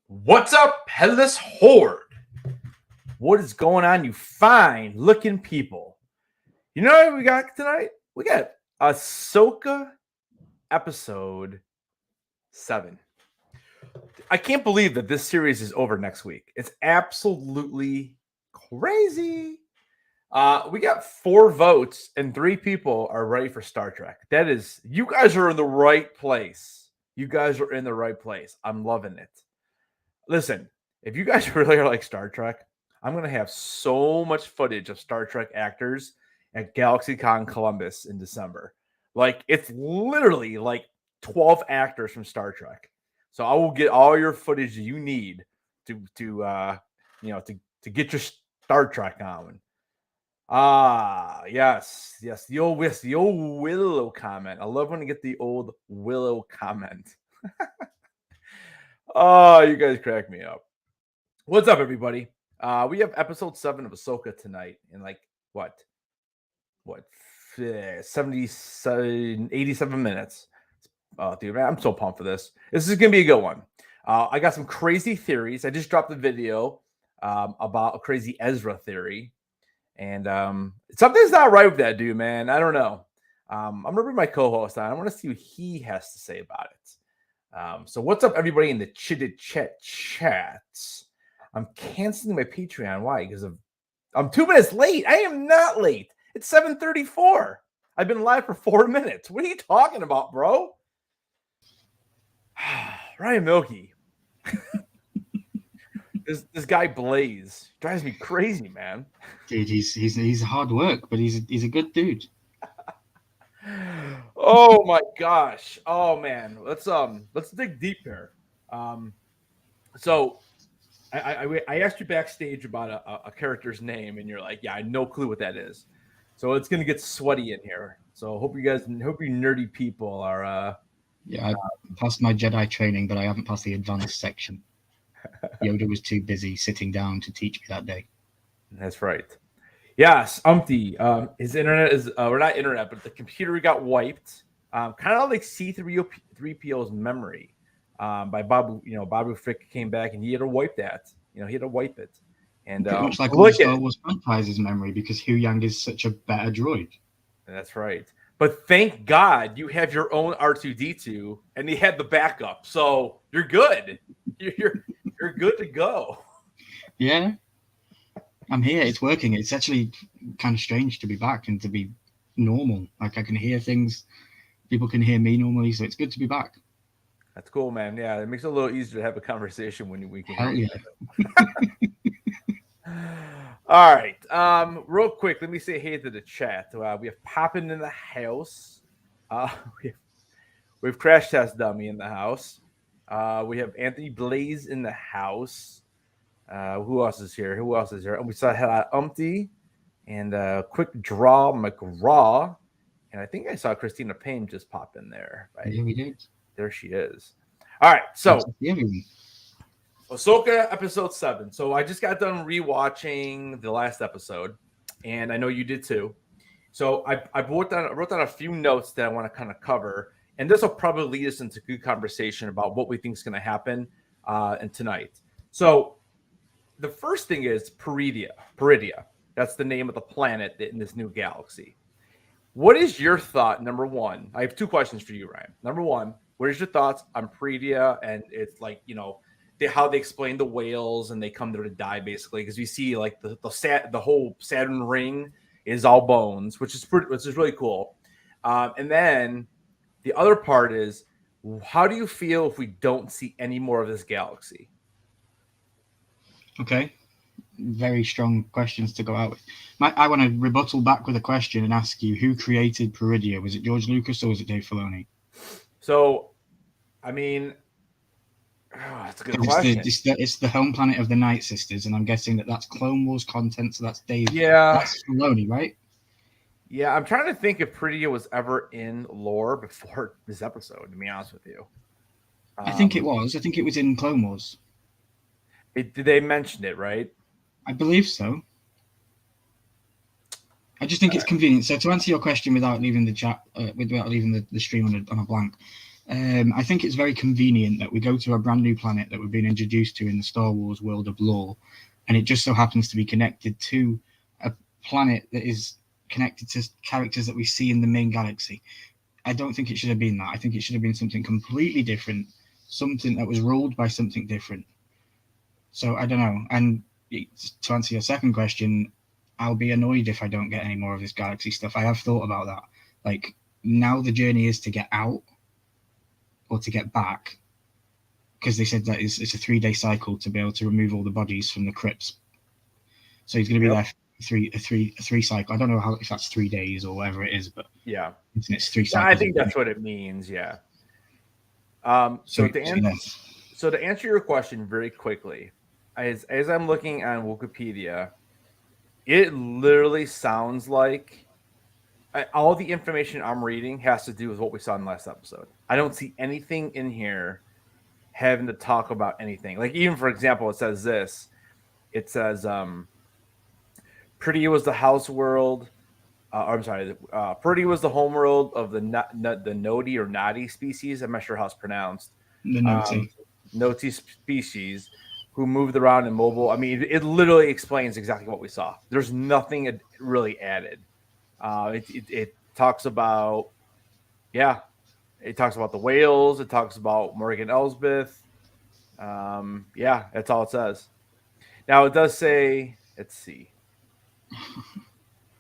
What's up, Headless Horde? What is going on, you fine looking people? You know what we got tonight? We got Ahsoka episode 7. I can't believe that this series is over next week. It's absolutely crazy. We got 4 votes and 3 people are ready for Star Trek. That is, you guys are in the right place. You guys are in the right place. I'm loving it. Listen, if you guys really are like Star Trek, I'm going to have so much footage of Star Trek actors at GalaxyCon Columbus in December. Like, it's literally like 12 actors from Star Trek. So I will get all your footage you need to get your Star Trek on. Yes, the old Willow comment. I love when I get the old Willow comment. Oh, you guys crack me up. What's up, everybody? We have episode 7 of Ahsoka tonight in like what 87 minutes. Dude, man, I'm so pumped for this. This is gonna be a good one. I got some crazy theories. I just dropped a video about a crazy Ezra theory, and something's not right with that dude, man. I don't know. I'm gonna bring my co-host on. I want to see what he has to say about it. So what's up, everybody in the chats? I'm canceling my Patreon. Why? Because I'm 2 minutes late. I am not late. It's 7:34. I've been live for 4 minutes. What are you talking about, bro? Ryan Milky. this guy Blaze drives me crazy, man. Dude, he's hard work, but he's a good dude. Oh my gosh. Oh man. Let's dig deep here. So I asked you backstage about a character's name, and you're like, yeah, I had no clue what that is. So it's gonna get sweaty in here. So hope you nerdy people are I passed my Jedi training, but I haven't passed the advanced section. Yoda was too busy sitting down to teach me that day. That's right. Yes, his internet is or not internet, but the computer got wiped. Kind of like C3PO's memory. By Babu, Babu Frick came back and he had to wipe that. He had to wipe it. And pretty much like all the Star Wars franchise's memory, because Hu Yang is such a better droid. That's right. But thank God you have your own R2D2, and he had the backup, so you're good. You're good to go. Yeah, I'm here. It's working. It's actually kind of strange to be back and to be normal. Like, I can hear things. People can hear me normally, so it's good to be back. That's cool, man. Yeah, it makes it a little easier to have a conversation when we can. Hell yeah. All right. Real quick, let me say hey to the chat. We have Poppin' in the house. We have Crash Test Dummy in the house. We have Anthony Blaze in the house. Who else is here? And we saw Umpty and Quick Draw McGraw. And I think I saw Christina Payne just pop in there. Right? Yeah, we did. There she is. All right. So Ahsoka episode 7. So I just got done rewatching the last episode, and I know you did too. So I wrote down a few notes that I want to kind of cover, and this will probably lead us into good conversation about what we think is going to happen and tonight. So the first thing is Peridia. That's the name of the planet in this new galaxy. What is your thought? Number one, I have 2 questions for you, Ryan. Number one, what is your thoughts on Peridia? And it's like, how they explain the whales and they come there to die, basically, because you see like the whole Saturn ring is all bones, which is really cool. And then the other part is, how do you feel if we don't see any more of this galaxy? Okay, very strong questions to go out with. I want to rebuttal back with a question and ask you, who created Peridia? Was it George Lucas or was it Dave Filoni? So, I mean, that's a good question. It's the home planet of the Night Sisters, and I'm guessing that's Clone Wars content, so that's Dave. Yeah. That's Filoni, right? Yeah, I'm trying to think if Peridia was ever in lore before this episode, to be honest with you. I think it was. I think it was in Clone Wars. Did they mention it, right? I believe so. I just think it's convenient. So to answer your question without leaving the chat, without leaving the stream on a blank, I think it's very convenient that we go to a brand new planet that we've been introduced to in the Star Wars world of lore, and it just so happens to be connected to a planet that is connected to characters that we see in the main galaxy. I don't think it should have been that. I think it should have been something completely different, something that was ruled by something different. So I don't know. And to answer your second question, I'll be annoyed if I don't get any more of this galaxy stuff. I have thought about that. Like, now the journey is to get out or to get back, because they said that it's a 3-day cycle to be able to remove all the bodies from the crypts. So he's going to be there for three cycle. I don't know if that's 3 days or whatever it is, but yeah, it's 3 cycles. I think that's what it means. Yeah. So to answer your question very quickly, as I'm looking on Wikipedia, it literally sounds like all the information I'm reading has to do with what we saw in the last episode. I don't see anything in here having to talk about anything. Like, even for example, it says this. It says Pretty was the house world. Pretty was the home world of the Noti or Nadi species. I'm not sure how it's pronounced. The Noti. Noti species who moved around in mobile. I mean, it literally explains exactly what we saw. There's nothing really added. It talks about, it talks about the whales. It talks about Morgan Elsbeth. That's all it says. Now it does say, let's see.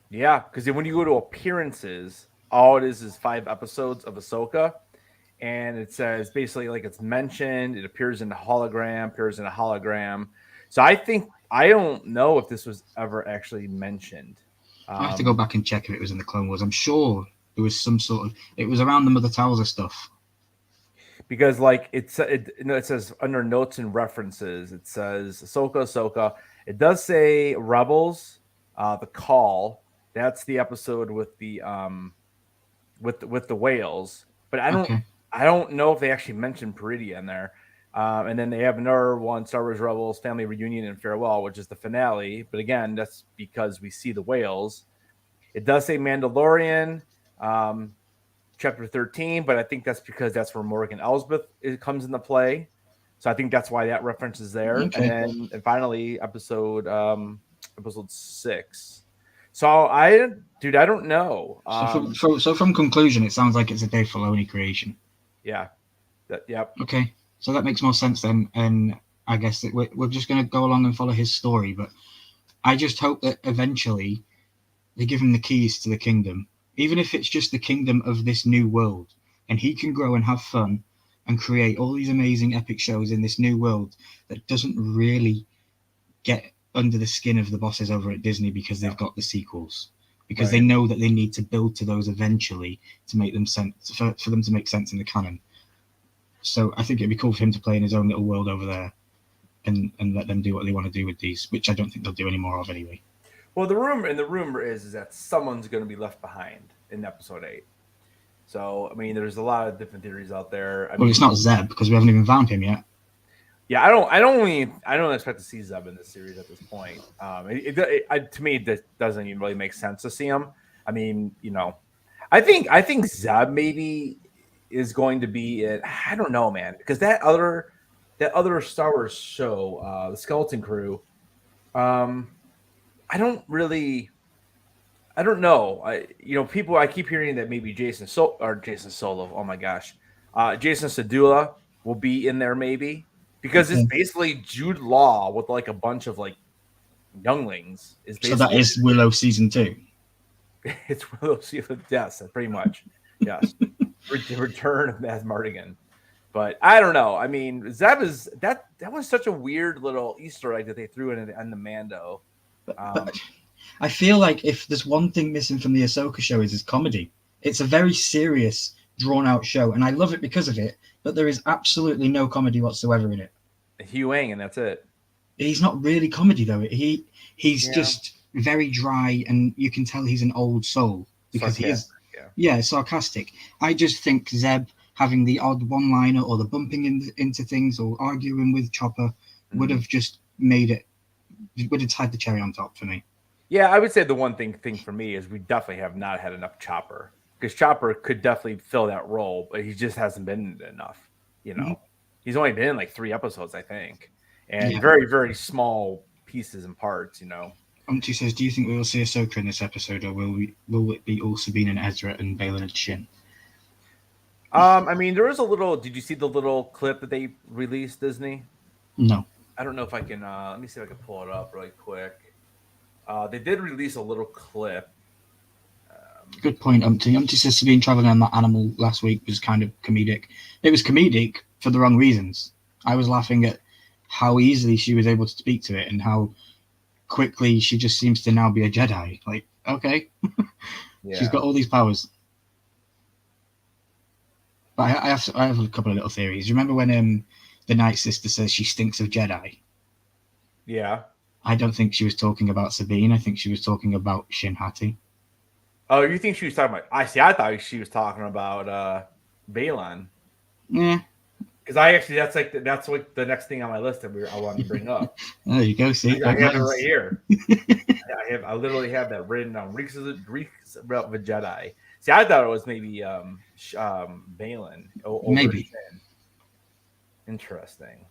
Yeah, because when you go to appearances, all it is 5 episodes of Ahsoka, and it says basically like it's mentioned. It appears in a hologram. So I don't know if this was ever actually mentioned. I have to go back and check if it was in the Clone Wars. I'm sure there was some sort of. It was around the Mother Talzar stuff. Because like it says under notes and references, it says Ahsoka. It does say Rebels, the Call. That's the episode with the with the whales. But I don't know if they actually mentioned Peridia in there. And then they have another one, Star Wars Rebels, Family Reunion and Farewell, which is the finale. But again, that's because we see the whales. It does say Mandalorian, chapter 13, but I think that's because that's where Morgan Elsbeth comes into play. So I think that's why that reference is there. Okay. And finally, episode 6. So I don't know. So from conclusion, it sounds like it's a Dave Filoni creation. Yeah. Yep. Okay. So that makes more sense then, and I guess that we're just going to go along and follow his story. But I just hope that eventually they give him the keys to the kingdom, even if it's just the kingdom of this new world, and he can grow and have fun and create all these amazing epic shows in this new world that doesn't really get under the skin of the bosses over at Disney because they've got the sequels, because they know that they need to build to those eventually to make them sense for them to make sense in the canon. So I think it'd be cool for him to play in his own little world over there and let them do what they want to do with these, which I don't think they'll do any more of anyway. Well, the rumor is that someone's going to be left behind in episode 8. So, I mean, there's a lot of different theories out there. I mean, it's not Zeb because we haven't even found him yet. Yeah, I don't expect to see Zeb in this series at this point. To me, it doesn't even really make sense to see him. I mean, I think Zeb maybe is going to be it. I don't know, man, because that other Star Wars show, the Skeleton Crew, I don't know. I keep hearing that maybe Jason Solo. Oh my gosh, Jason Sedula will be in there maybe, because it's basically Jude Law with like a bunch of like younglings. So that is Willow season 2. It's Willow season, yes, pretty much, yes. Return of Matt Mardigan. But I don't know. I mean, that was such a weird little Easter egg that they threw in the Mando. But I feel like if there's one thing missing from the Ahsoka show is comedy. It's a very serious, drawn-out show, and I love it because of it, but there is absolutely no comedy whatsoever in it. Hugh Wang, and that's it. He's not really comedy, though. He's just very dry, and you can tell he's an old soul because he is sarcastic. I just think Zeb having the odd one-liner or the bumping into things or arguing with Chopper would have just made it, would have tied the cherry on top for me. Yeah, I would say the one thing for me is we definitely have not had enough Chopper. because Chopper could definitely fill that role, but he just hasn't been in it enough. He's only been in like 3 episodes, I think, and very, very small pieces and parts. Umpty says, "Do you think we will see Ahsoka in this episode, or will it be all Sabine and Ezra and Baylan and Shin?" I mean, there was a little. Did you see the little clip that they released, Disney? No. I don't know if I can. Let me see if I can pull it up really quick. They did release a little clip. Good point, Umpty. Umpty says Sabine traveling on that animal last week was kind of comedic. It was comedic for the wrong reasons. I was laughing at how easily she was able to speak to it and how quickly she just seems to now be a Jedi. Like, okay, she's got all these powers. But I have a couple of little theories. Remember when the Night Sister says she stinks of Jedi? Yeah. I don't think she was talking about Sabine. I think she was talking about Shin Hati. Oh, you think she was talking about? I thought she was talking about Baylan. Yeah. Because that's like the next thing on my list that I wanted to bring up. There you go. See, I have it right here. I literally have that written down. Reeks of a Jedi. See, I thought it was maybe Baylan. Maybe. Shin. Interesting.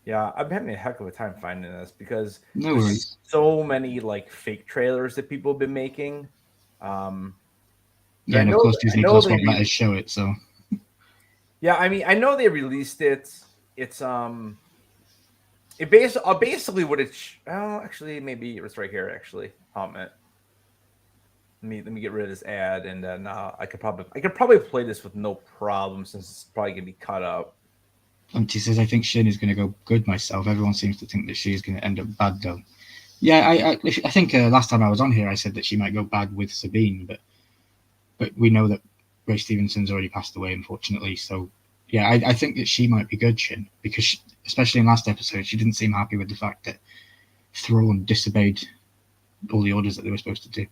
Yeah, I'm having a heck of a time finding this because there's so many like fake trailers that people have been making. And of course Disney Plus won't let us show it. So yeah, I mean, I know they released it. It's basically what it's. Oh, actually, maybe it's right here. Actually, let me get rid of this ad, and then I could probably play this with no problem since it's probably gonna be cut up. She says, "I think Shin is going to go good myself. Everyone seems to think that she's going to end up bad, though." Yeah, I think last time I was on here, I said that she might go bad with Sabine, but we know that Ray Stevenson's already passed away, unfortunately. So, yeah, I think that she might be good, Shin, because especially in last episode, she didn't seem happy with the fact that Thrawn disobeyed all the orders that they were supposed to do.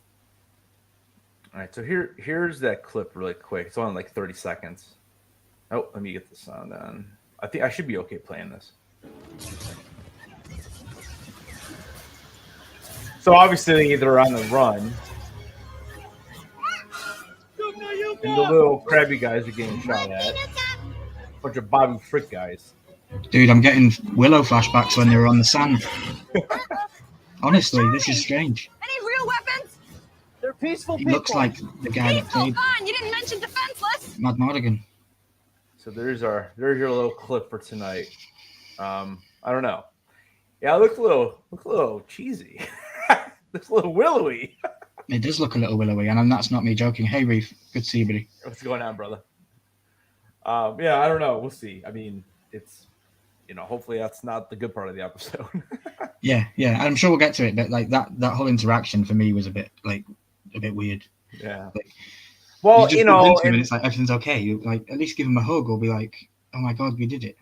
All right, so here's that clip really quick. It's only like 30 seconds. Oh, let me get the sound on. I think I should be okay playing this. So obviously they're on the run. And the little crabby guys are getting shot at. Bunch of Bobby Frick guys. Dude, I'm getting Willow flashbacks when they were on the sand. Honestly, this is strange. Any real weapons? They're peaceful He people. looks like the guy that played Fine, you didn't mention defenseless. Mad Mardigan. So there's your little clip for tonight. I don't know. Yeah, it looks a little cheesy. Looks a little willowy. It does look a little willowy, and that's not me joking. Hey, Reef, good to see you, buddy. What's going on, brother? Yeah, I don't know. We'll see. I mean, it's hopefully that's not the good part of the episode. yeah, I'm sure we'll get to it, but like that whole interaction for me was a bit weird. Yeah. Like, well, and it's like everything's okay. You like at least give him a hug or be like, "Oh my god, we did it."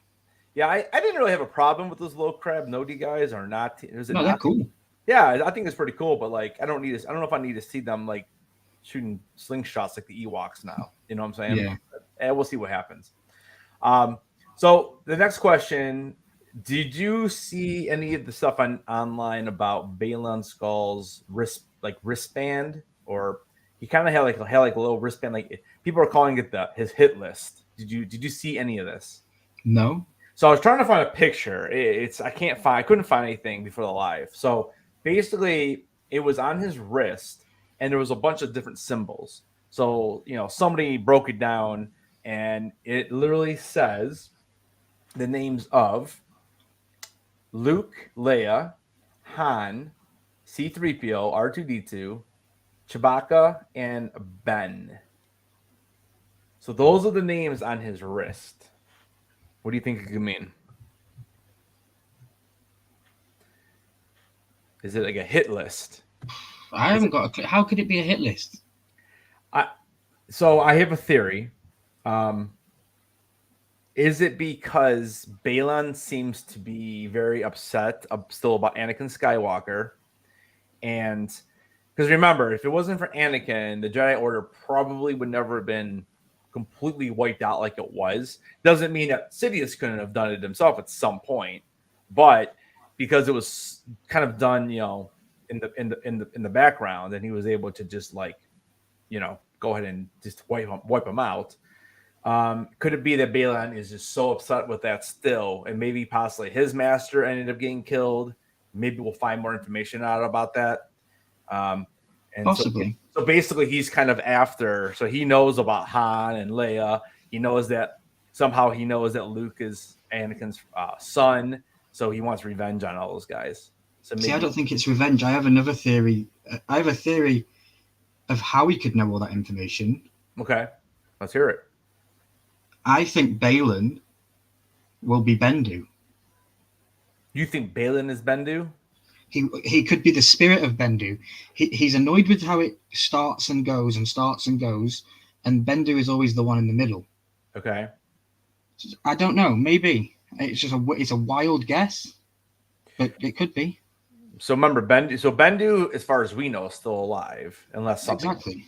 Yeah, I didn't really have a problem with those little crab nodie guys or not. No, they're cool. Yeah, I think it's pretty cool, but like I don't know if I need to see them like shooting slingshots like the Ewoks now. You know what I'm saying? Yeah. And we'll see what happens. So the next question: did you see any of the stuff online about Baylan Skull's wristband, or he kind of had like a little wristband? Like people are calling it his hit list. Did you see any of this? No. So I was trying to find a picture. I couldn't find anything before the live. So basically, it was on his wrist, and there was a bunch of different symbols. So somebody broke it down, and it literally says the names of Luke, Leia, Han, C-3PO, R2-D2, Chewbacca, and Ben. So those are the names on his wrist. What do you think it could mean? Is it like a hit list? I haven't got a clue. How could it be a hit list? So I have a theory. Is it because Baylan seems to be very upset still about Anakin Skywalker? And because remember, if it wasn't for Anakin, the Jedi Order probably would never have been completely wiped out like it was. Doesn't mean that Sidious couldn't have done it himself at some point, but because it was kind of done, in the background, and he was able to just go ahead and just wipe him out. Could it be that Balin is just so upset with that still, and maybe possibly his master ended up getting killed? Maybe we'll find more information out about that. And Possibly. So basically, he's kind of after. So he knows about Han and Leia. He knows that somehow he knows that Luke is Anakin's son. So he wants revenge on all those guys. So maybe, See, I don't think it's revenge. I have another theory. I have a theory of how he could know all that information. Okay, let's hear it. I think Balin will be Bendu. You think Balin is Bendu? He could be the spirit of Bendu. He's annoyed with how it starts and goes, and Bendu is always the one in the middle. Okay. I don't know. Maybe it's just it's a wild guess, but it could be. So remember Bendu. So Bendu, as far as we know, is still alive, unless something. Exactly.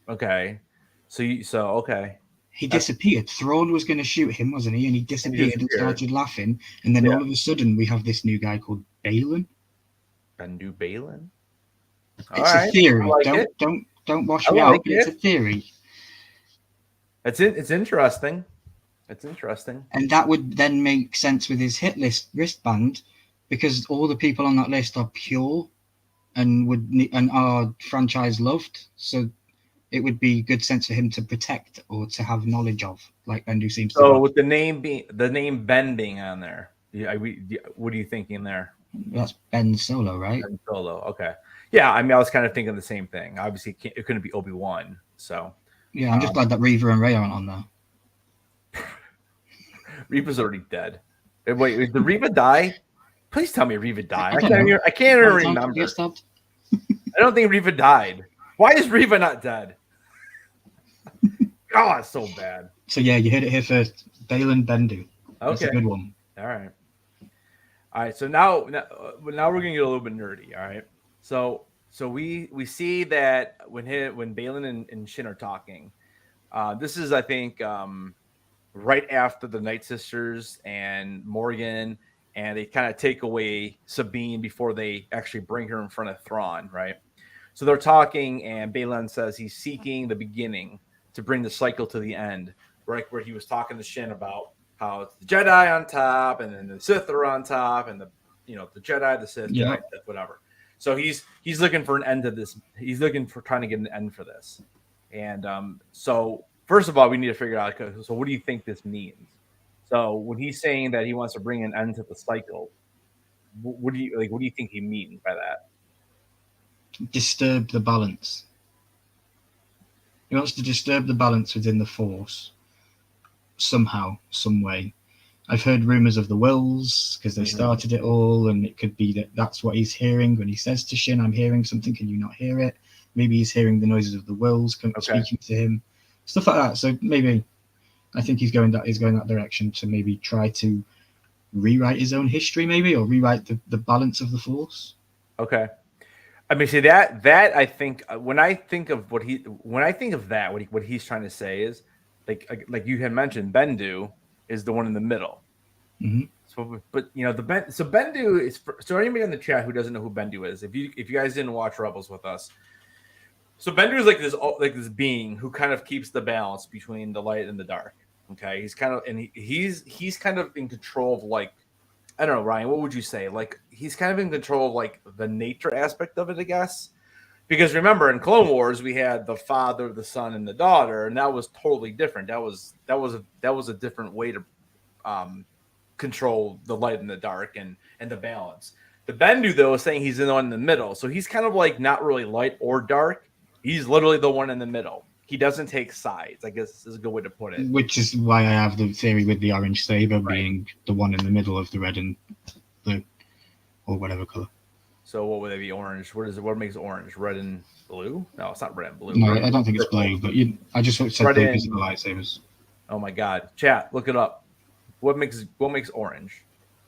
Okay. So okay. He disappeared. Thrawn was going to shoot him, wasn't he? And he disappeared and started laughing. And then all of a sudden, we have this new guy called Balin. Bendu Balin. It's a theory. Don't wash me out. It's a theory. It's interesting. It's interesting. And that would then make sense with his hit list wristband, because all the people on that list are pure and are franchise loved. So it would be good sense for him to protect or to have knowledge of, like Bendu seems to. So with the name Ben being on there, what are you thinking there? That's Ben Solo, right? Ben Solo. Okay. Yeah, I mean, I was kind of thinking the same thing. Obviously, it couldn't be Obi-Wan. So. Yeah, I'm just glad that Reva and Rey aren't on there. Reva's already dead. Wait, did Reva die? Please tell me Reva died. I can't even remember. I don't think Reva died. Why is Reva not dead? Oh, it's so bad. So yeah, you heard it here first. Balin Bendu. That's Okay, a good one. All right. So now we're gonna get a little bit nerdy. All right. So we see that when Balin and Shin are talking, this is I think right after the Night Sisters and Morgan, and they kind of take away Sabine before they actually bring her in front of Thrawn, right? So they're talking, and Balin says he's seeking the beginning to bring the cycle to the end, right? Where he was talking to Shin about how it's the Jedi on top, and then the Sith are on top, and the Jedi, the Sith, yeah. Jedi, whatever. So he's looking for an end to this. He's looking for trying to get an end for this. And so first of all, we need to figure out. So what do you think this means? So when he's saying that he wants to bring an end to the cycle, what do you think he means by that? Disturb the balance. He wants to disturb the balance within the Force somehow, some way. I've heard rumors of the Wills because they started it all, and it could be that that's what he's hearing when he says to Shin, "I'm hearing something. Can you not hear it?" Maybe he's hearing the noises of the Wills speaking to him, stuff like that. So maybe I think he's going that direction to maybe try to rewrite his own history, maybe, or rewrite the balance of the Force. Okay. I mean, see that I think when I think of what he's trying to say is like you had mentioned, Bendu is the one in the middle. Mm-hmm. So, but Bendu is so anybody in the chat who doesn't know who Bendu is, if you guys didn't watch Rebels with us, so Bendu is like this being who kind of keeps the balance between the light and the dark. Okay, he's kind of he's kind of in control of, like, I don't know, Ryan, what would you say? Like, he's kind of in control of, like, the nature aspect of it, I guess. Because remember, in Clone Wars, we had the father, the son, and the daughter, and that was totally different. That was a different way to control the light and the dark and the balance. The Bendu, though, is saying he's the one in the middle, so he's kind of like not really light or dark. He's literally the one in the middle. He doesn't take sides, I guess is a good way to put it. Which is why I have the theory with the orange saber being the one in the middle of the red and blue, or whatever color. So what would they be? Orange? What makes orange? Red and blue? No, it's not red and blue. No, I don't think it's blue, but I just said blue because of the lightsabers. Oh my god. Chat, look it up. What makes orange?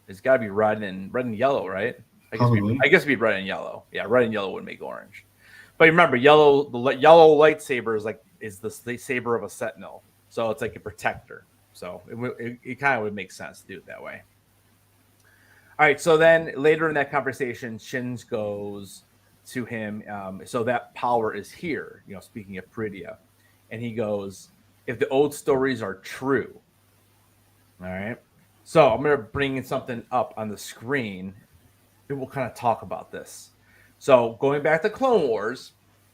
It's gotta be red and yellow, right? I guess it'd be red and yellow. Yeah, red and yellow would make orange. But remember, the yellow lightsaber is the saber of a sentinel, so it's like a protector. So it kind of would make sense to do it that way. All right. So then later in that conversation, Shin goes to him. So that power is here. Speaking of Peridia, and he goes, "If the old stories are true." All right. So I'm going to bring in something up on the screen, and we'll kind of talk about this. So going back to Clone Wars,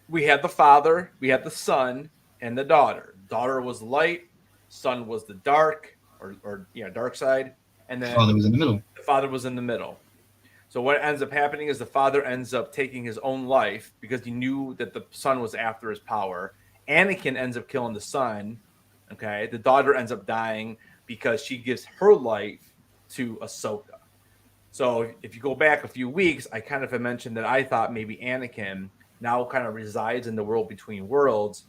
we had the father, we had the son, and the daughter. Daughter was light, son was the dark, or dark side, and then Father was in the middle. the father was in the middle. So what ends up happening is the father ends up taking his own life because he knew that the son was after his power. Anakin ends up killing the son. Okay, the daughter ends up dying because she gives her life to Ahsoka. So if you go back a few weeks, I kind of had mentioned that I thought maybe Anakin now kind of resides in the world between worlds,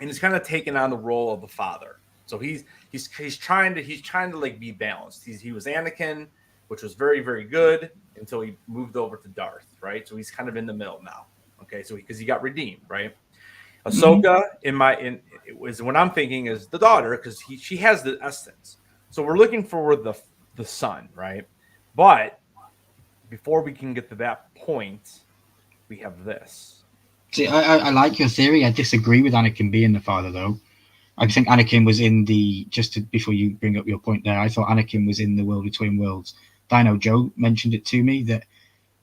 and he's kind of taken on the role of the father. So he's trying to like be balanced. He was Anakin, which was very, very good until he moved over to Darth, right? So he's kind of in the middle now. Okay, so because he got redeemed, right? Ahsoka it was what I'm thinking is the daughter because she has the essence. So we're looking for the son, right? But before we can get to that point, we have this. See, I like your theory. I disagree with Anakin being the father, though. I think Anakin was in the before you bring up your point there. I thought Anakin was in the world between worlds. Dino Joe mentioned it to me that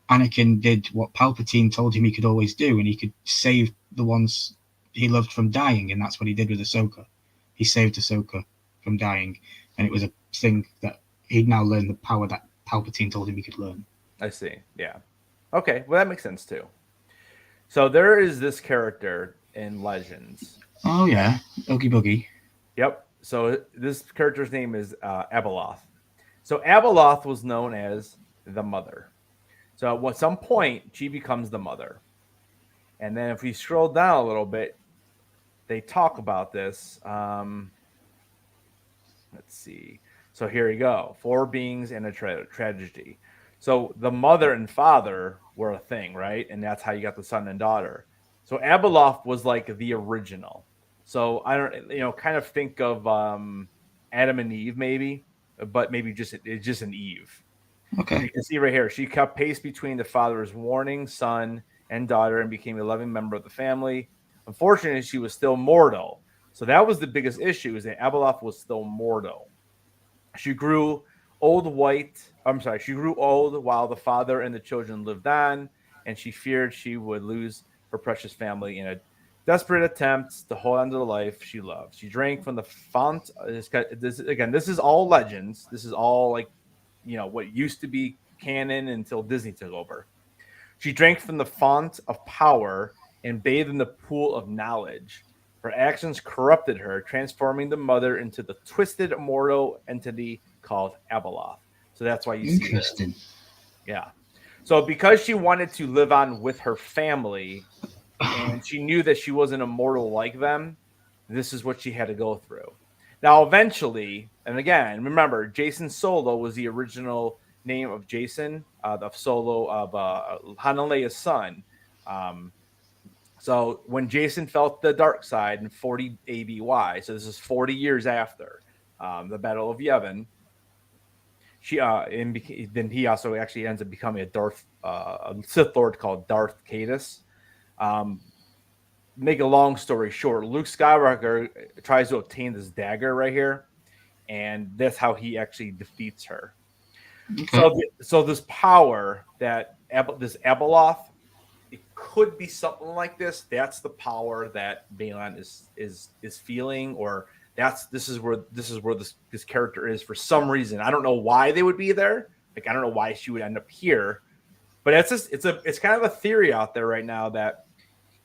Anakin did what Palpatine told him he could always do, and he could save the ones he loved from dying, and that's what he did with Ahsoka. He saved Ahsoka from dying, and it was a thing that he'd now learned the power that Palpatine told him he could learn. I see. Yeah. Okay. Well, that makes sense too. So there is this character in Legends. Oh yeah, Oogie Boogie. Yep. So this character's name is Abeloth. So Abeloth was known as the mother. So at some point, she becomes the mother. And then if we scroll down a little bit, they talk about this. Let's see. So here you go. 4 beings and a tragedy. So the mother and father were a thing, right? And that's how you got the son and daughter. So Abeloth was like the original. So I don't, kind of think of Adam and Eve maybe, but maybe it's just an Eve. Okay. You can see right here, she kept pace between the father's warning, son, and daughter, and became a loving member of the family. Unfortunately, she was still mortal. So that was the biggest issue, is that Abeloth was still mortal. She grew old She grew old while the father and the children lived on, and she feared she would lose her precious family in a desperate attempt to hold on to the life she loved. She drank from the font. This is all Legends. This is all like, what used to be canon until Disney took over. She drank from the font of power and bathed in the pool of knowledge. Her actions corrupted her, transforming the mother into the twisted immortal entity called Abeloth. So that's why you see this. Interesting. Yeah. So because she wanted to live on with her family, and she knew that she wasn't immortal like them, this is what she had to go through. Now, eventually, and again, remember, Jason Solo was the original name of Jason, of Solo, of Hanalea's son. So when Jason felt the dark side in 40 ABY, so this is 40 years after the Battle of Yavin, then he also actually ends up becoming a Sith Lord called Darth Caedus. Make a long story short, Luke Skywalker tries to obtain this dagger right here, and that's how he actually defeats her. Okay. So this power that this Abeloth, it could be something like this. That's the power that Baylan is feeling, or this is where this character is for some reason. I don't know why they would be there. Like, I don't know why she would end up here, but it's kind of a theory out there right now that,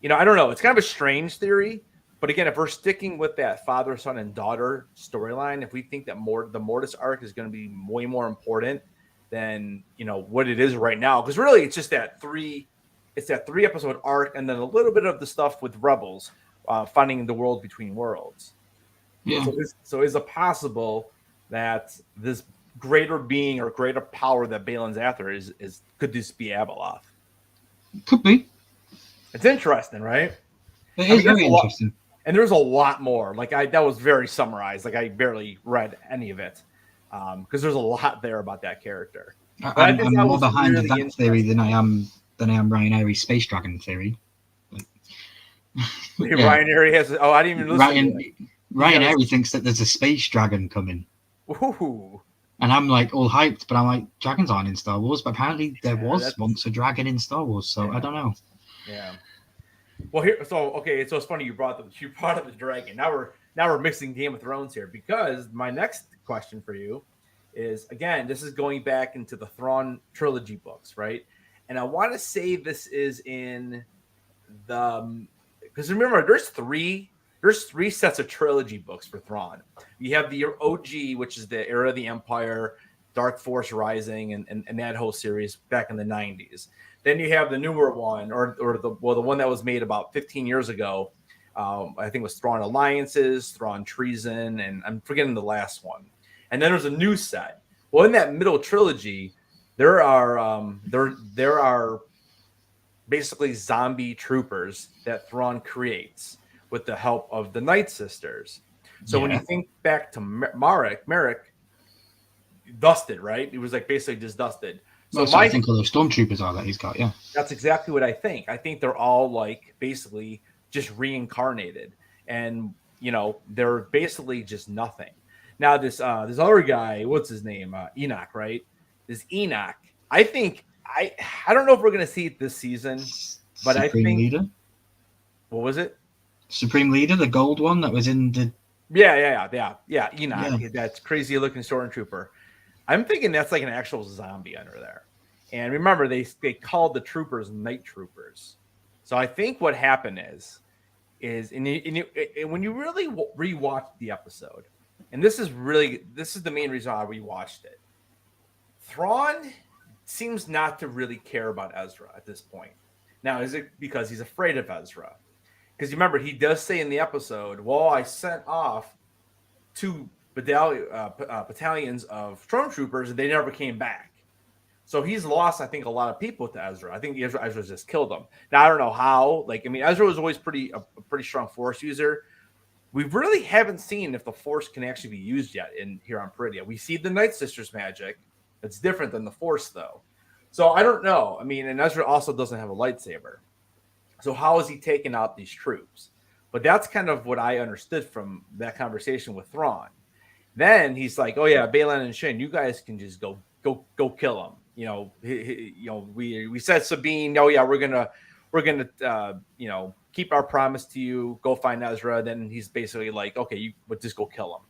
I don't know. It's kind of a strange theory, but again, if we're sticking with that father, son, and daughter storyline, if we think that the Mortis arc is going to be way more important than what it is right now, because really it's just that 3 episode arc, and then a little bit of the stuff with Rebels, finding the world between worlds. Yeah. So is it possible that this greater being or greater power that Baylan's after could this be Abeloth? Could be. It's interesting, right? It is very interesting. And there's a lot more. Like that was very summarized. Like I barely read any of it because there's a lot there about that character. I'm more behind that theory than I am Ryan Airy's Space Dragon theory. Ryan Airy has. Oh, I didn't even listen to it. Ryan Airy thinks that there's a space dragon coming. Ooh. And I'm like all hyped, but I'm like, dragons aren't in Star Wars. But apparently there was once a dragon in Star Wars, so I don't know. Yeah. Well, so it's funny you brought up the dragon. Now we're mixing Game of Thrones here, because my next question for you is, again, this is going back into the Thrawn trilogy books, right? And I want to say this is in because remember, there's three sets of trilogy books for Thrawn. You have the OG, which is the Era of the Empire, Dark Force Rising, and that whole series back in the 90s. Then you have the newer one, or the one that was made about 15 years ago. I think it was Thrawn Alliances, Thrawn Treason, and I'm forgetting the last one. And then there's a new set. Well, in that middle trilogy, there are basically zombie troopers that Thrawn creates with the help of the Night Sisters. So when you think back to Merrick, dusted, right? It was like basically just dusted. So I think all the stormtroopers are that he's got, yeah. That's exactly what I think. I think they're all like basically just reincarnated, and they're basically just nothing. Now this other guy, what's his name? Enoch, right? This Enoch. I think I don't know if we're gonna see it this season, but Supreme I think Leader. What was it? Supreme Leader, the gold one that was in the. Yeah. Enoch, that's crazy looking stormtrooper. I'm thinking that's like an actual zombie under there. And remember, they called the troopers night troopers. So I think what happened is when you really rewatch the episode, and this is the main reason I rewatched it. Thrawn seems not to really care about Ezra at this point. Now, is it because he's afraid of Ezra? Because you remember, he does say in the episode, well, I sent off 2 battalions of stormtroopers and they never came back. So he's lost, I think, a lot of people to Ezra. I think Ezra just killed them. Now, I don't know how. Ezra was always a pretty strong Force user. We really haven't seen if the Force can actually be used yet here on Peridea. We see the Night Sisters magic. It's different than the Force, though. So I don't know. And Ezra also doesn't have a lightsaber. So how is he taking out these troops? But that's kind of what I understood from that conversation with Thrawn. Then he's like, "Oh yeah, Baylan and Shin, you guys can just go kill him." We said Sabine, "Oh yeah, we're gonna keep our promise to you. Go find Ezra." Then he's basically like, "Okay, but just go kill him."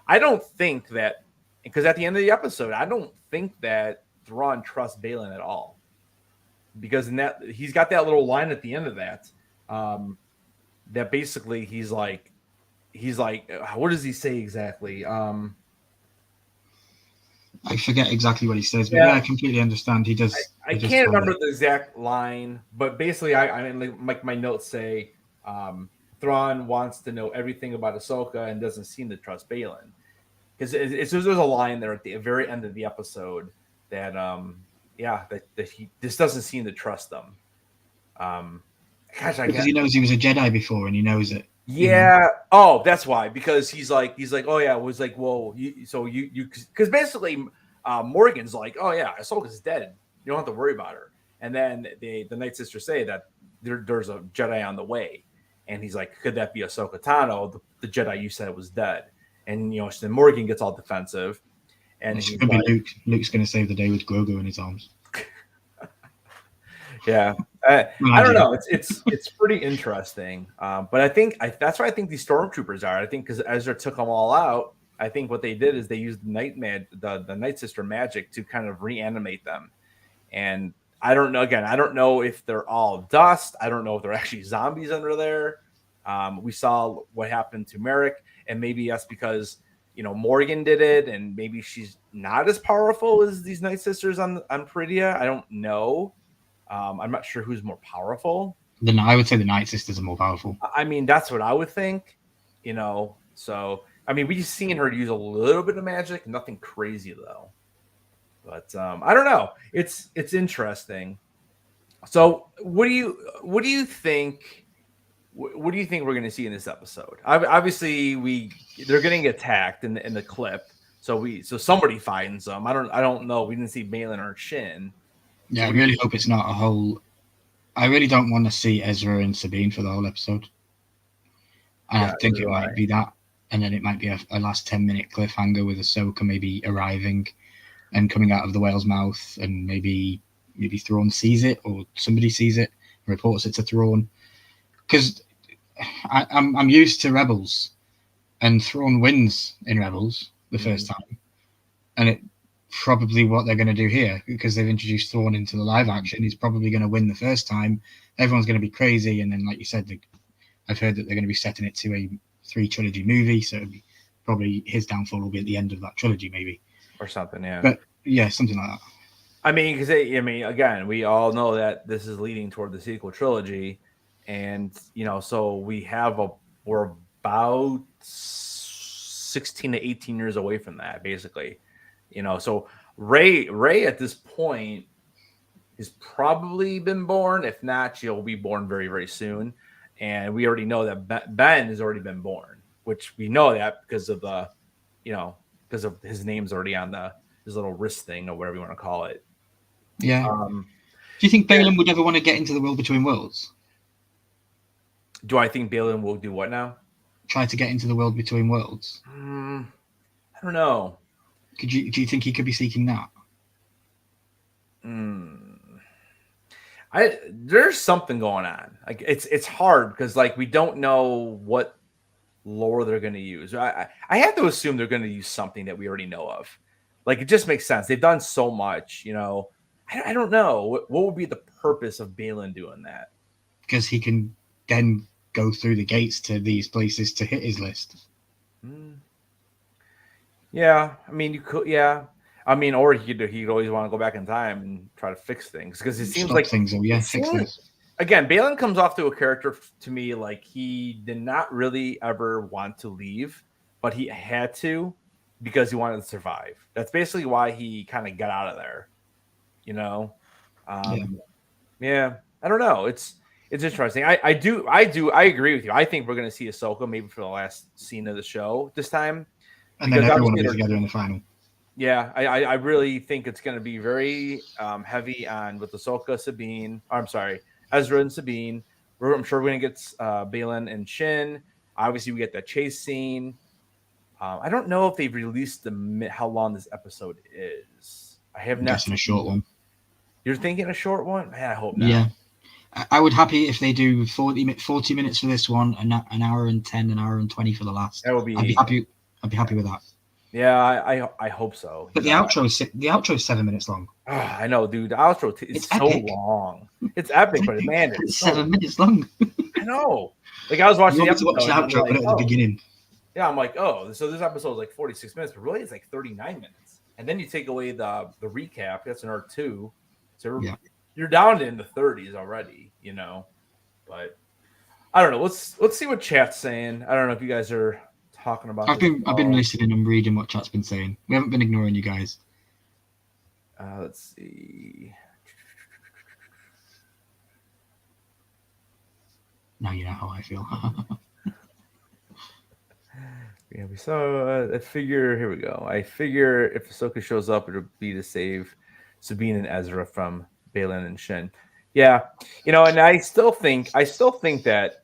I don't think that, because at the end of the episode, I don't think that Thrawn trusts Baylan at all, because in that he's got that little line at the end of that, that basically he's like, what does he say exactly? I forget exactly what he says, but I completely understand. He does. I can't remember the exact line, but basically, like my notes say, Thrawn wants to know everything about Ahsoka and doesn't seem to trust Baylan, because there's a line there at the very end of the episode that that he just doesn't seem to trust them. Because he knows he was a Jedi before, and he knows it. Yeah. Oh, that's why. Because he's like, oh yeah, it was like, whoa. Because basically, Morgan's like, oh yeah, Ahsoka's dead. You don't have to worry about her. And then the Night Sisters say that there's a Jedi on the way, and he's like, could that be Ahsoka Tano, the Jedi you said was dead? And then Morgan gets all defensive, and it's gonna be Luke. Luke's gonna save the day with Grogu in his arms. Yeah. I don't know. It's pretty interesting. But I think that's why I think these stormtroopers are. I think because Ezra took them all out. I think what they did is they used the Night Sister magic to kind of reanimate them. And I don't know. Again, I don't know if they're all dust. I don't know if they're actually zombies under there. We saw what happened to Merrick, and maybe that's because Morgan did it, and maybe she's not as powerful as these Night Sisters on Peridea. I don't know. I'm not sure who's more powerful. Then I would say the Night Sisters are more powerful. That's what I would think. So we've seen her use a little bit of magic, nothing crazy though. But I don't know. It's interesting. So what do you think? What do you think we're going to see in this episode? Obviously, they're getting attacked in the clip. So somebody finds them. I don't know. We didn't see Baylan or Shin. Yeah, I really hope it's not a whole I really don't want to see Ezra and Sabine for the whole episode. And Yeah, I think it neither do might I. be that. And then it might be a last 10-minute cliffhanger with Ahsoka maybe arriving and coming out of the whale's mouth, and maybe Thrawn sees it, or somebody sees it, reports it to Thrawn. Because I'm used to Rebels, and Thrawn wins in Rebels the first time, and it probably what they're going to do here, because they've introduced Thrawn into the live action. He's probably going to win the first time. Everyone's going to be crazy, and then, like you said, I've heard that they're going to be setting it to a 3 trilogy movie, so it'll be, probably his downfall will be at the end of that trilogy, maybe, or something. Yeah, but yeah, something like that. I mean, because again, we all know that this is leading toward the sequel trilogy, and so we're about 16 to 18 years away from that, basically. So Ray at this point has probably been born. If not, she'll be born very, very soon. And we already know that Ben has already been born, which we know that because of because of his name's already on his little wrist thing, or whatever you want to call it. Yeah. Do you think Baylan would ever want to get into the world between worlds? Do I think Baylan will do what now? Try to get into the world between worlds. I don't know. Do you think he could be seeking that? There's something going on. Like it's hard because we don't know what lore they're going to use. I have to assume they're going to use something that we already know of. It just makes sense. They've done so much. I don't know what would be the purpose of Baylan doing that. Because he can then go through the gates to these places to hit his list. Yeah, I mean, you could. Yeah, I mean, or he'd always want to go back in time and try to fix things, because it seems like things. Fix things. Again, Baylan comes off to a character to me like he did not really ever want to leave, but he had to because he wanted to survive. That's basically why he kind of got out of there. Yeah, I don't know. It's interesting. I agree with you. I think we're going to see Ahsoka maybe for the last scene of the show this time. And then everyone will be together in the final. Yeah, I really think it's going to be very heavy on with Ahsoka, Sabine. I'm sorry, Ezra and Sabine. I'm sure we're going to get Baylan and Shin. Obviously, we get that chase scene. I don't know if they've released how long this episode is. I have not. Guessing a short one. You're thinking a short one? Man, I hope not. Yeah. I would happy if they do 40 minutes for this one, an hour and 10, an hour and 20 for the last. That would be. I'd be happy with that. Yeah, I hope so. But the outro is 7 minutes long. Oh, I know, dude. The outro is so long. It's epic, but man, it's 7 minutes long. I know. I was watching the episode. Watch the outro, but at the beginning. Yeah, I'm like, oh, so this episode is 46 minutes, but really it's 39 minutes. And then you take away the recap. That's an hour 2. So you're down in the 30s already, But I don't know. Let's see what chat's saying. I don't know if you guys are talking about. I've been listening and reading what chat's been saying. We haven't been ignoring you guys. Let's see. Now you know how I feel. Yeah, we saw a figure. Here we go. I figure if Ahsoka shows up, it'll be to save Sabine and Ezra from Baylan and Shin. Yeah, and I still think that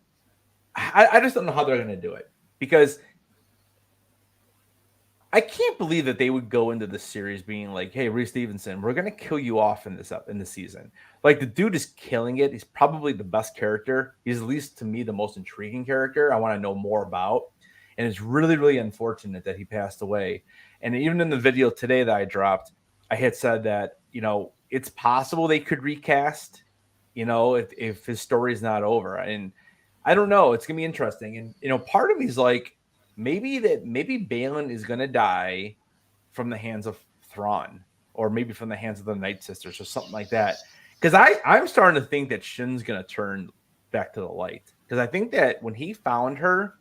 I just don't know how they're going to do it, because I can't believe that they would go into this series being like, "Hey, Reese Stevenson, we're going to kill you off in this season." The dude is killing it. He's probably the best character. He's, at least to me, the most intriguing character I want to know more about. And it's really, really unfortunate that he passed away. And even in the video today that I dropped, I had said that, it's possible they could recast, if his story is not over. And I don't know. It's going to be interesting. And, part of me is like, maybe Baylan is going to die from the hands of Thrawn, or maybe from the hands of the Night Sisters or something like that. Because I'm starting to think that Shin's going to turn back to the light. Because I think that when he found her,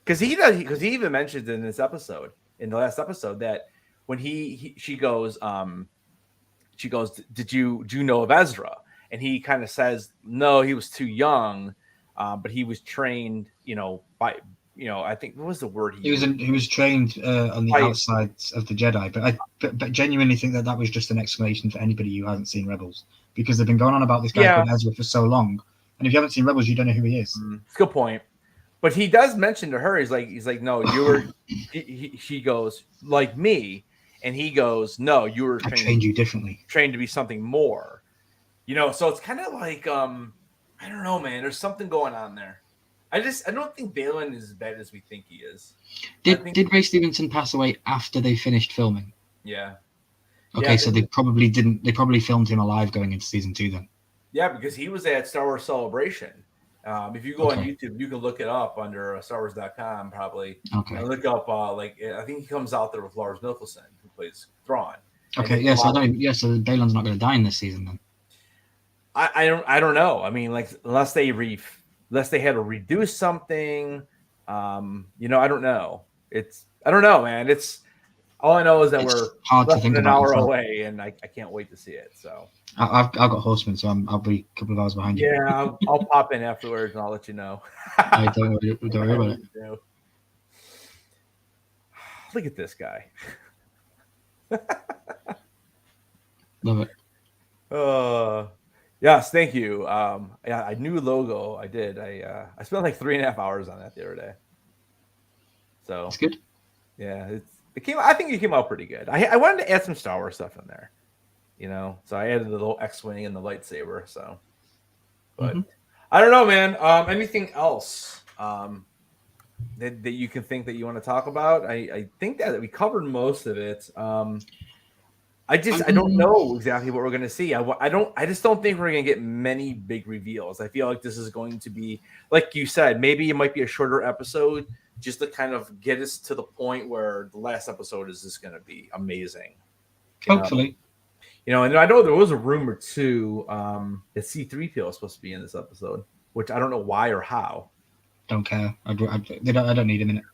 because he even mentions in the last episode, that when she goes, do you know of Ezra? And he kind of says, no, he was too young, but he was trained, by I think what was the word he was trained on the outside of the Jedi, but genuinely think that was just an explanation for anybody who hasn't seen Rebels, because they've been going on about this guy called Ezra for so long, and if you haven't seen Rebels, you don't know who he is. It's a good point. But he does mention to her, he's like, no, you were. She goes like me, and he goes, no, you were. I trained you differently. Trained to be something more, So it's kind of like I don't know, man. There's something going on there. I don't think Balin is as bad as we think he is. Did Ray Stevenson pass away after they finished filming? Yeah. Okay, so they probably didn't. They probably filmed him alive going into season 2 then. Yeah, because he was at Star Wars Celebration. If you go on YouTube, you can look it up under StarWars.com probably. Okay. And look up I think he comes out there with Lars Mikkelsen, who plays Thrawn. Okay. Yes, so Balin's not going to die in this season then. I don't know. I mean, unless they had to reduce something, I don't know. I don't know, man. It's all I know is that we're less than an hour away, and I can't wait to see it. So I've got Horseman, so I'll be a couple of hours behind you. Yeah, I'll pop in afterwards and I'll let you know. Don't worry about it. Look at this guy. Love it. Yes, thank you. Yeah, a new logo. I did. I spent like 3.5 hours on that the other day. So it's good. Yeah, I think it came out pretty good. I wanted to add some Star Wars stuff in there, So I added the little X-wing and the lightsaber. So, but I don't know, man. Anything else that you can think that you want to talk about? I think that we covered most of it. I don't know exactly what we're going to see. I just don't think we're going to get many big reveals. I feel like this is going to be, like you said, maybe it might be a shorter episode just to kind of get us to the point where the last episode is just going to be amazing. Hopefully. And I know there was a rumor too that C-3PO is supposed to be in this episode, which I don't know why or how. Don't care. I don't need him in it.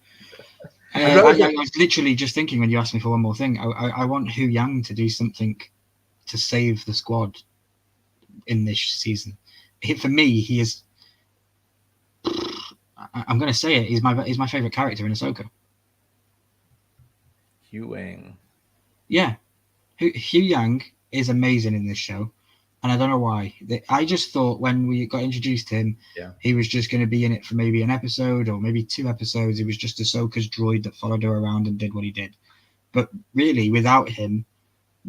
I was literally just thinking when you asked me for one more thing. I want Hu Yang to do something to save the squad in this season. For me, he is. I'm going to say it. He's my favorite character in Ahsoka. Hu Yang. Yeah, Hu Yang is amazing in this show, and I don't know why. I just thought when we got introduced to him, he was just going to be in it for maybe an episode or maybe 2 episodes. It was just Ahsoka's droid that followed her around and did what he did. But really, without him,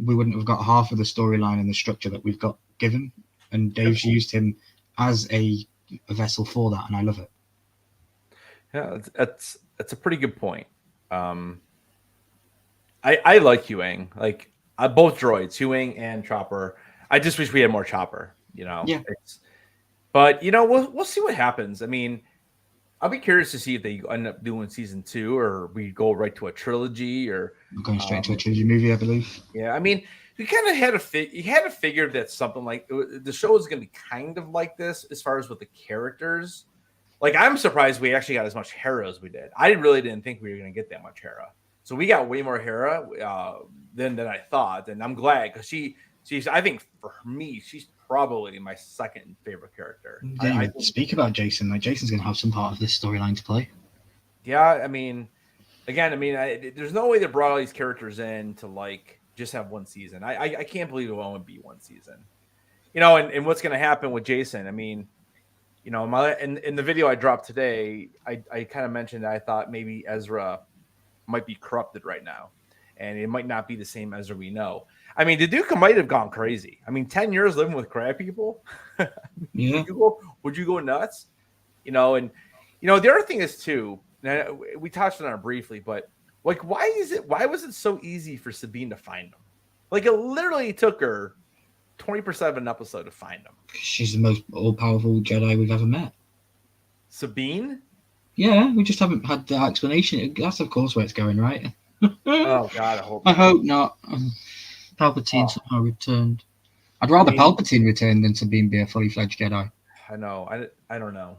we wouldn't have got half of the storyline and the structure that we've got given. And Dave's used him as a vessel for that, and I love it. Yeah, that's a pretty good point. I like Hu Yang, both droids, Hu Yang and Chopper. I just wish we had more Chopper, Yeah. But we'll see what happens. I mean, I'll be curious to see if they end up doing season 2 or we go right to a trilogy or we're going straight to a trilogy movie, I believe. Yeah, I mean, you kind of had to figure that something like the show is going to be kind of like this as far as with the characters. I'm surprised we actually got as much Hera as we did. I really didn't think we were going to get that much Hera. So we got way more Hera than I thought, and I'm glad because she's. I think for me, she's probably my second favorite character. I speak about Jason. Jason's going to have some part of this storyline to play. Yeah, I mean, there's no way they brought all these characters in to just have one season. I can't believe it will only be one season. And what's going to happen with Jason? I mean. In the video I dropped today, I kind of mentioned that I thought maybe Ezra might be corrupted right now, and it might not be the same Ezra we know. I mean, the Duke might have gone crazy. I mean, 10 years living with crab people. Yeah. Would you go nuts? And the other thing is too, and we touched on it briefly, but why was it so easy for Sabine to find them? It literally took her 20% of an episode to find them. She's the most all-powerful Jedi we've ever met. Sabine? Yeah, we just haven't had the explanation. That's of course where it's going, right? Oh God, I hope not. Palpatine somehow returned. I'd rather Palpatine return than Sabine be a fully fledged Jedi. I know. I don't know.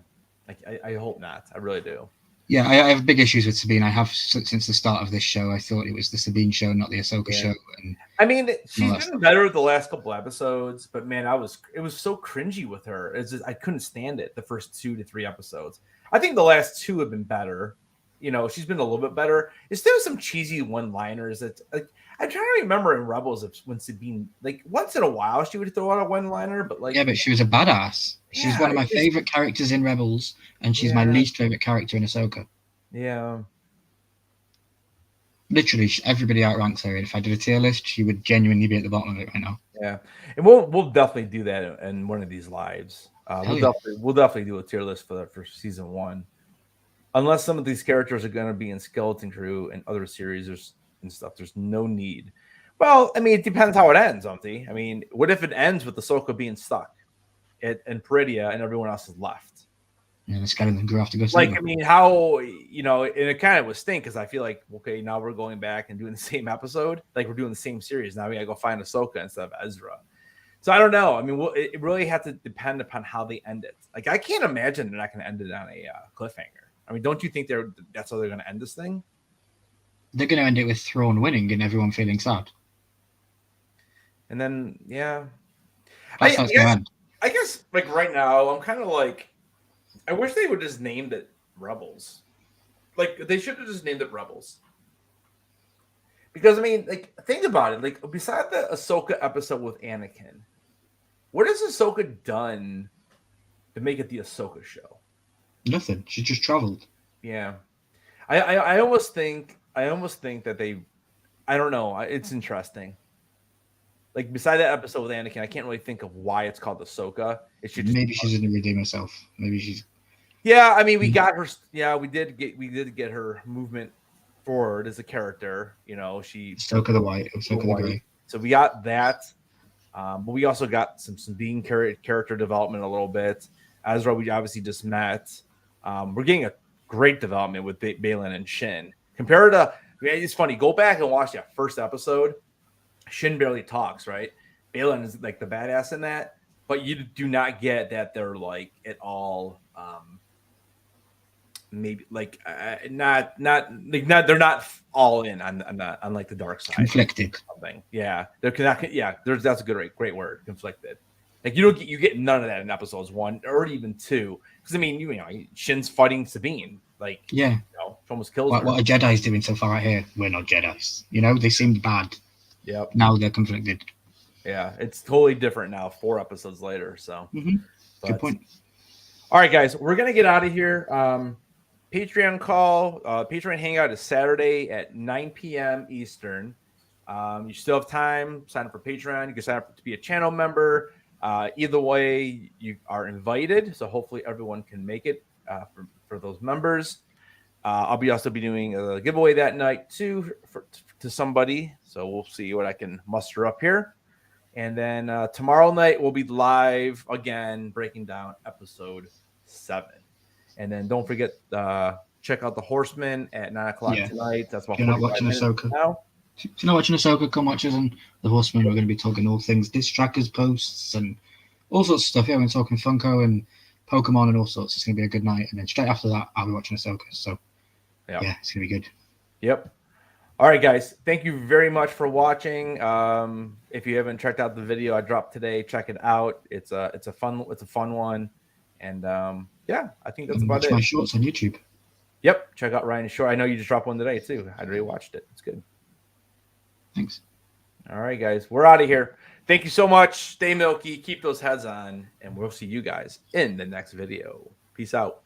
I hope not. I really do. Yeah, I have big issues with Sabine. I have since the start of this show. I thought it was the Sabine show, not the Ahsoka show. And I mean, she's been better the last couple episodes, but man, it was so cringy with her. I couldn't stand it the first 2 to 3 episodes. I think the last 2 have been better. she's been a little bit better. There's still some cheesy one-liners that like I'm trying to remember in Rebels when Sabine, like once in a while she would throw out a one-liner, but like but she was a badass. She's one of my favorite characters in Rebels, and she's my least favorite character in Ahsoka. Yeah. Literally, everybody outranks her. If I did a tier list, she would genuinely be at the bottom of it right now. Yeah, and we'll definitely do that in one of these lives. We'll definitely do a tier list for season 1, unless some of these characters are going to be in Skeleton Crew and other series and stuff. There's no need. Well, I mean, it depends how it ends, Umpty. I mean, what if it ends with Ahsoka being stuck in Peridia and everyone else is left? Yeah, the skeleton crew have to go. Like, I mean, how and it kind of was stink because I feel like okay, now we're going back and doing the same episode, like we're doing the same series. Now we gotta go find Ahsoka instead of Ezra. So I don't know. I mean, it really had to depend upon how they end it. Like, I can't imagine they're not going to end it on a cliffhanger. I mean, don't you think that's how they're going to end this thing? They're going to end it with Thrawn winning and everyone feeling sad. And then, yeah, I guess like right now, I'm kind of like. I wish they would just named it Rebels. Like, they should have just named it Rebels. Because, I mean, like, think about it. Like, beside the Ahsoka episode with Anakin, what has Ahsoka done to make it the Ahsoka show? Nothing. She just traveled. Yeah. I almost think that they, I don't know. It's interesting. Like, beside that episode with Anakin, I can't really think of why it's called Ahsoka. It should maybe she's going to redeem herself. Maybe she's. Yeah, I mean, we got her. Yeah, we did get her movement forward as a character. She Ahsoka the White, Ahsoka the Gray. So we got that, but we also got some Sabine character development a little bit. Ezra, we obviously just met. We're getting a great development with Baylan and Shin. Compared to, it's funny. Go back and watch that first episode. Shin barely talks, right? Baylan is like the badass in that, but you do not get that they're like at all. Maybe like not they're not all in on like the dark side. Conflicted. Something. Yeah, they're connected. Yeah, that's a great word. Conflicted. Like you get none of that in episodes 1 or even 2. Because I mean, Shin's fighting Sabine. Like she almost kills her. What are Jedi's doing so far out here? We're not Jedi's. They seemed bad. Yep. Now they're conflicted. Yeah, it's totally different now. 4 episodes later. So good point. All right, guys, we're gonna get out of here. Patreon call, Patreon hangout is Saturday at 9 p.m. Eastern. You still have time. Sign up for Patreon. You can sign up to be a channel member. Either way, you are invited. So hopefully everyone can make it for those members. I'll also be doing a giveaway that night too to somebody. So we'll see what I can muster up here. And then tomorrow night we'll be live again, breaking down episode 7. And then don't forget, check out The Horseman at 9 o'clock tonight. That's about 45 minutes now. If you're not watching Ahsoka, come watch us on The Horseman. We're going to be talking all things disc trackers, posts, and all sorts of stuff. Yeah, we're talking Funko and Pokemon and all sorts. It's going to be a good night. And then straight after that, I'll be watching Ahsoka. So, yeah it's going to be good. Yep. All right, guys. Thank you very much for watching. If you haven't checked out the video I dropped today, check it out. It's a fun one. And I think that's about it. My shorts on YouTube. Yep, check out Ryan's short. I know you just dropped one today too. I already watched it. It's good. Thanks. All right, guys, we're out of here. Thank you so much. Stay milky. Keep those heads on, and we'll see you guys in the next video. Peace out.